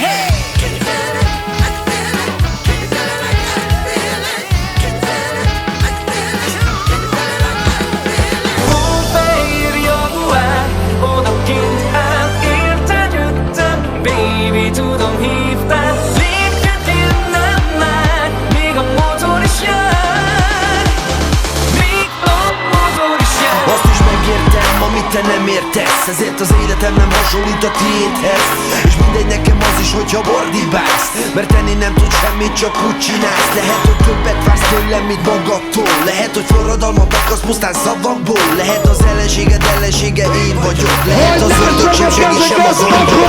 Hey! Can you feel it? I can feel it. Can you feel it like I can feel it? Can you feel it? I can feel it. Can you feel it like I can feel it? Hófehérjavúár, odakint átérted, jöttem, baby, tudom hívtál. Lépkedj innen már, még a motor is jár. Még a motor is jár. Azt is megértem, amit te nem értesz, ezért az életem nem hasonlít a tiédhez. És mindegy nekem az is, hogyha ordibálsz, mert tenni nem tudsz semmit, csak úgy csinálsz. Lehet, hogy többet vársz tőlem, mint magadtól. Lehet, hogy forradalmat akarsz pusztán szavakból. Lehet az ellenséged ellensége én vagyok. Lehet az ördög sem segít sem az angol.